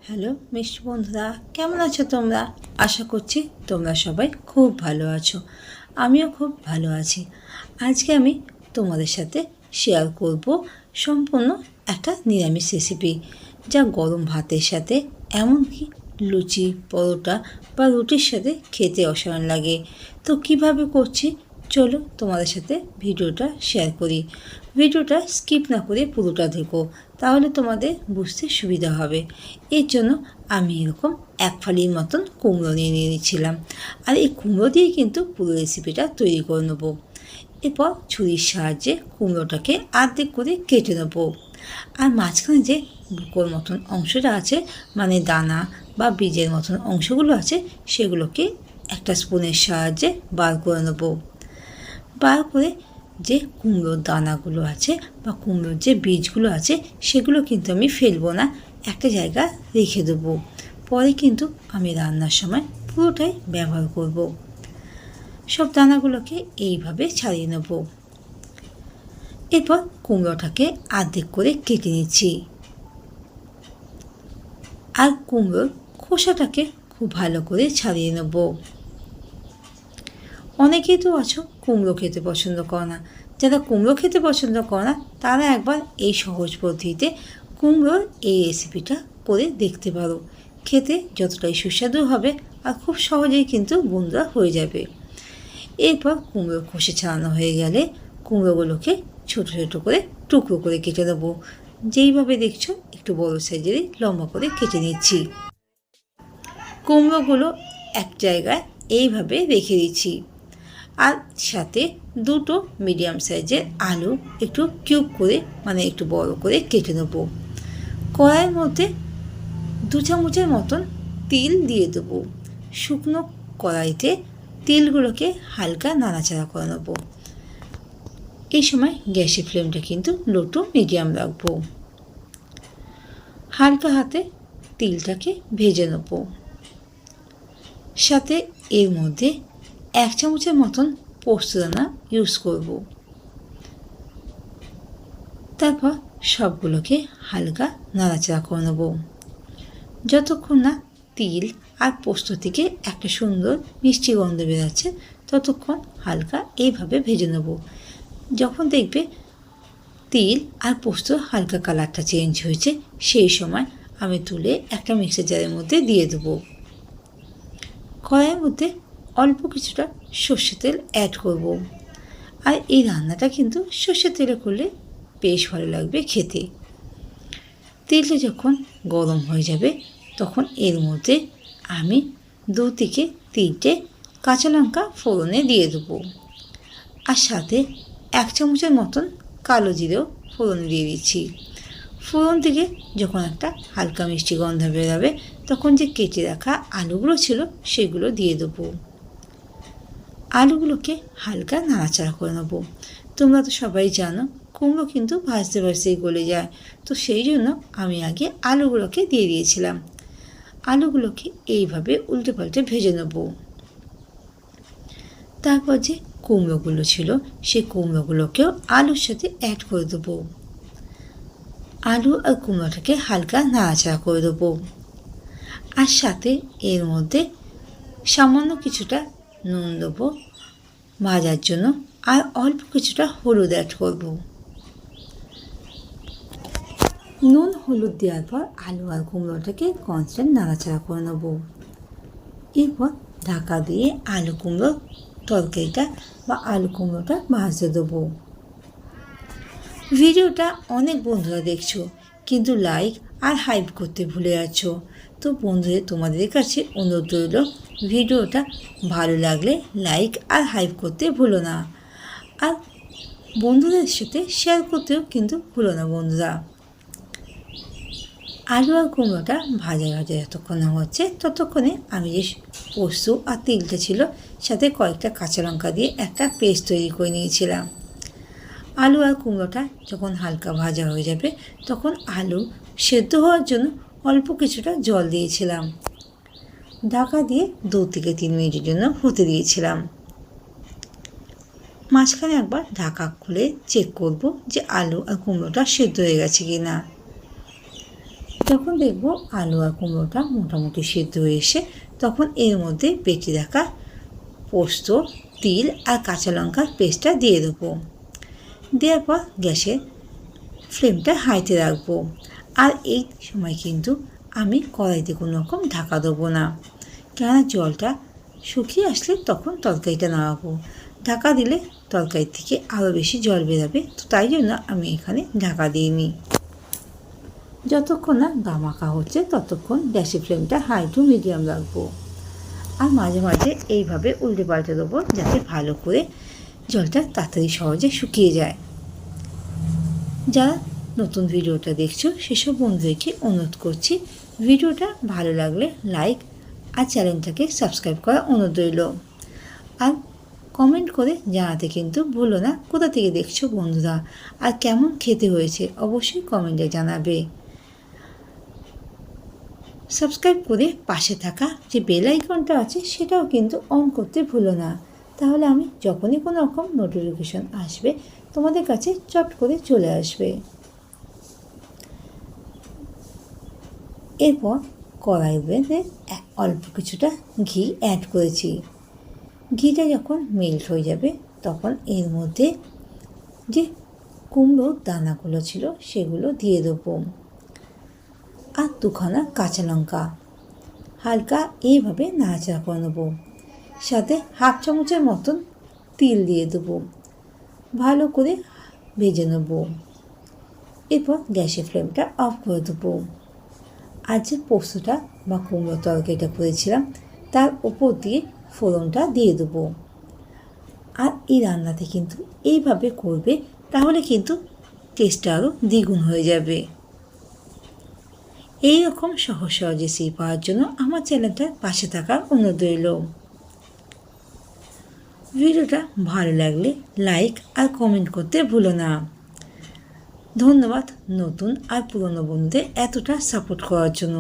Hello মিষ্টি বন্ধুরা, কেমন আছো তোমরা? আশা করছি তোমরা সবাই খুব ভালো আছো। আমিও খুব ভালো আছি। আজকে আমি তোমাদের সাথে শেয়ার করব সম্পূর্ণ একটা নিরামিষ রেসিপি, যা গরম ভাতের সাথে, এমনকি লুচি, পরোটা বা রুটির সাথে খেতে অসাধারণ লাগে। তো কিভাবে করছি চলো তোমাদের সাথে ভিডিওটা শেয়ার করি। ভিডিওটা স্কিপ না করে পুরোটা দেখো, তাহলে তোমাদের বুঝতে সুবিধা হবে। এর জন্য আমি এরকম এক ফালির মতন কুমড়ো নিয়ে নিয়েছিলাম, আর এই কুমড়ো দিয়ে কিন্তু পুরো রেসিপিটা তৈরি করে নেবো। এরপর ছুরির সাহায্যে কুমড়োটাকে অর্ধেক করে কেটে নেবো, আর মাঝখানে যে বুকোর মতন অংশটা আছে, মানে দানা বা বীজের মতন অংশগুলো আছে, সেগুলোকে একটা স্পুনের সাহায্যে বার করে নেবো। বার করে যে কুমড়োর দানাগুলো আছে বা কুমড়োর যে বীজগুলো আছে, সেগুলো কিন্তু আমি ফেলবো না, একটা জায়গায় রেখে দেবো। পরে কিন্তু আমি রান্নার সময় পুরোটাই ব্যবহার করব। সব দানাগুলোকে এইভাবে ছাড়িয়ে নেব। এরপর কুমড়োটাকে অর্ধেক করে কেটে নিচ্ছি, আর কুমড়োর খোসাটাকে খুব ভালো করে ছাড়িয়ে নেব। অনেকেই তো আছো কুমড়ো খেতে পছন্দ করো না। যারা কুমড়ো খেতে পছন্দ করো না, তারা একবার এই সহজ পদ্ধতিতে কুমড়োর এই রেসিপিটা করে দেখতে পারো। খেতে যতটাই সুস্বাদু হবে, আর খুব সহজেই কিন্তু বন্ধুরা হয়ে যাবে। এরপর কুমড়োর খোসা ছাড়ানো হয়ে গেলে কুমড়োগুলোকে ছোটো ছোটো করে টুকরো করে কেটে দেবো। যেইভাবে দেখছো একটু বড়ো সাইজেরই লম্বা করে কেটে নিচ্ছি। কুমড়োগুলো এক জায়গায় এইভাবে রেখে দিচ্ছি, আর সাথে দুটো মিডিয়াম সাইজের আলু একটু কিউব করে, মানে একটু বড় করে কেটে নেবো। কড়াইয়ের মধ্যে 2 চামচের মতন তিল দিয়ে দেবো। শুকনো কড়াইতে তিলগুলোকে হালকা নাড়াচাড়া করে নেবো। এই সময় গ্যাসের ফ্লেমটা কিন্তু লো টু মিডিয়াম রাখবো। হালকা হাতে তিলটাকে ভেজে নেবো। সাথে এর মধ্যে 1 চামচের মতন পোস্তদানা ইউজ করব। তারপর সবগুলোকে হালকা নাড়াচাড়া করে নেব, যতক্ষণ না তিল আর পোস্ত থেকে একটা সুন্দর মিষ্টি গন্ধ বেরোচ্ছে, ততক্ষণ হালকা এইভাবে ভেজে নেব। যখন দেখবে তিল আর পোস্ত হালকা কালারটা চেঞ্জ হয়েছে, সেই সময় আমি তুলে একটা মিক্সার জারের মধ্যে দিয়ে দেবো। কড়াইয়ের মধ্যে অল্প কিছুটা সর্ষের তেল অ্যাড করব, আর এই রান্নাটা কিন্তু সর্ষের তেলে করলে বেশ ভালো লাগবে খেতে। তেলটা যখন গরম হয়ে যাবে, তখন এর মধ্যে আমি 2 থেকে 3টে কাঁচা লঙ্কা ফোড়নে দিয়ে দেবো, আর সাথে 1 চামচের মতন কালো জিরেও ফোড়নে দিয়ে দিচ্ছি। ফোড়ন থেকে যখন একটা হালকা মিষ্টি গন্ধ বেরোবে, তখন যে কেটে রাখা আলুগুলো ছিল সেগুলো দিয়ে দেবো। আলুগুলোকে হালকা নাড়াচাড়া করে নেবো। তোমরা তো সবাই জানো কুমড়ো কিন্তু ভাজতে ভাজতেই গলে যায়, তো সেই জন্য আমি আগে আলুগুলোকে দিয়ে দিয়েছিলাম। আলুগুলোকে এইভাবে উল্টে পাল্টে ভেজে নেব। তারপর যে কুমড়োগুলো ছিল, সেই কুমড়োগুলোকেও আলুর সাথে অ্যাড করে দেবো। আলু আর কুমড়োটাকে হালকা নাড়াচাড়া করে দেবো, আর সাথে এর মধ্যে সামান্য কিছুটা নুন দেবো ভাজার জন্য, আর অল্প কিছুটা হলুদ অ্যাড করব। নুন হলুদ দেওয়ার পর আলু আর কুমড়োটাকে কনস্ট্যান্ট নাড়াচাড়া করে নেব। এরপর ঢাকা দিয়ে আলু কুমড়ো তরকারিটা বা আলু কুমড়োটা ভাজতে দেবো। ভিডিওটা অনেক বন্ধুরা দেখছো, কিন্তু লাইক আর হাইপ করতে ভুলে যাচ্ছো। তো বন্ধুদের তোমাদের কাছে অনুরোধ রইল, ভিডিওটা ভালো লাগলে লাইক আর হাইপ করতে ভুলো না, আর বন্ধুদের সাথে শেয়ার করতেও কিন্তু ভুলো না বন্ধুরা। আলু আর কুমড়োটা ভাজা ভাজা যতক্ষণ হচ্ছে, ততক্ষণে আমি যে পোস্ত আর তিলটা ছিল, সাথে কয়েকটা কাঁচা লঙ্কা দিয়ে একটা পেস্ট তৈরি করে নিয়েছিলাম। আলু আর কুমড়োটা যখন হালকা ভাজা হয়ে যাবে, তখন আলু সেদ্ধ হওয়ার জন্য অল্প কিছুটা জল দিয়েছিলাম। ঢাকা দিয়ে 2 থেকে 3 মিনিটের জন্য হতে দিয়েছিলাম। মাঝখানে একবার ঢাকা খুলে চেক করব যে আলু আর কুমড়োটা সেদ্ধ হয়ে গেছে কি না। যখন দেখব আলু আর কুমড়োটা মোটামুটি সিদ্ধ হয়ে এসে তখন এর মধ্যে বেটে রাখা পোস্ত, তিল আর কাঁচা লঙ্কার পেস্টটা দিয়ে দেবো। দেওয়ার পর গ্যাসের ফ্লেমটা হাইতে রাখবো। আর এই সময় কিন্তু আমি কড়াইতে কোনো রকম ঢাকা দেবো না, কেননা জলটা শুকিয়ে আসলে তখন তরকারিটা নামাবো। ঢাকা দিলে তরকারি থেকে আরও বেশি জল বেরোবে, তো তাই জন্য আমি এখানে ঢাকা দিইনি। যতক্ষণ না গামাখা হচ্ছে ততক্ষণ গ্যাসের ফ্লেমটা হাই টু মিডিয়াম রাখবো। আর মাঝে মাঝে এইভাবে উল্টে পাল্টে দেবো, যাতে ভালো করে জলটা তাড়াতাড়ি সহজে শুকিয়ে যায়। যারা নতুন ভিডিওটা দেখছো সেসব বন্ধুদেরকে অনুরোধ করছি, ভিডিওটা ভালো লাগলে লাইক আর চ্যানেলটাকে সাবস্ক্রাইব করা অনুরোধ রইল। আর কমেন্ট করে জানাতে কিন্তু ভুলো না কোথা থেকে দেখছো বন্ধুরা, আর কেমন খেতে হয়েছে অবশ্যই কমেন্টে জানাবে। সাবস্ক্রাইব করে পাশে থাকা যে বেল আইকনটা আছে সেটাও কিন্তু অন করতে ভুলো না, তাহলে আমি যখনই কোনো রকম নোটিফিকেশন আসবে তোমাদের কাছে চট করে চলে আসবে। এরপর কড়াইতে অল্প কিছুটা ঘি অ্যাড করেছি। ঘিটা যখন মেল্ট হয়ে যাবে তখন এর মধ্যে যে কুমড়োর দানাগুলো ছিল সেগুলো দিয়ে দেবো, আর দুখানা কাঁচা লঙ্কা হালকা এইভাবে নাড়াচাড়া করে নেবো। সাথে হাফ চামচের মতন তিল দিয়ে দেবো, ভালো করে ভেজে নেব। এরপর গ্যাসের ফ্লেমটা অফ করে দেবো। আর যে পোস্তটা বা কুমড়ো তরকারিটা করেছিলাম তার উপর দিয়ে ফোড়নটা দিয়ে দেবো। আর এই রান্নাতে কিন্তু এইভাবে করবে, তাহলে কিন্তু টেস্টটা আরও দ্বিগুণ হয়ে যাবে। এই রকম সহজ সহজ রেসিপি পাওয়ার জন্য আমার চ্যানেলটার পাশে থাকার অনুরোধ রইল। ভিডিওটা ভালো লাগলে লাইক আর কমেন্ট করতে ভুলো না। ধন্যবাদ নতুন আর পুরনো বন্ধুদের এতটা সাপোর্ট করার জন্য।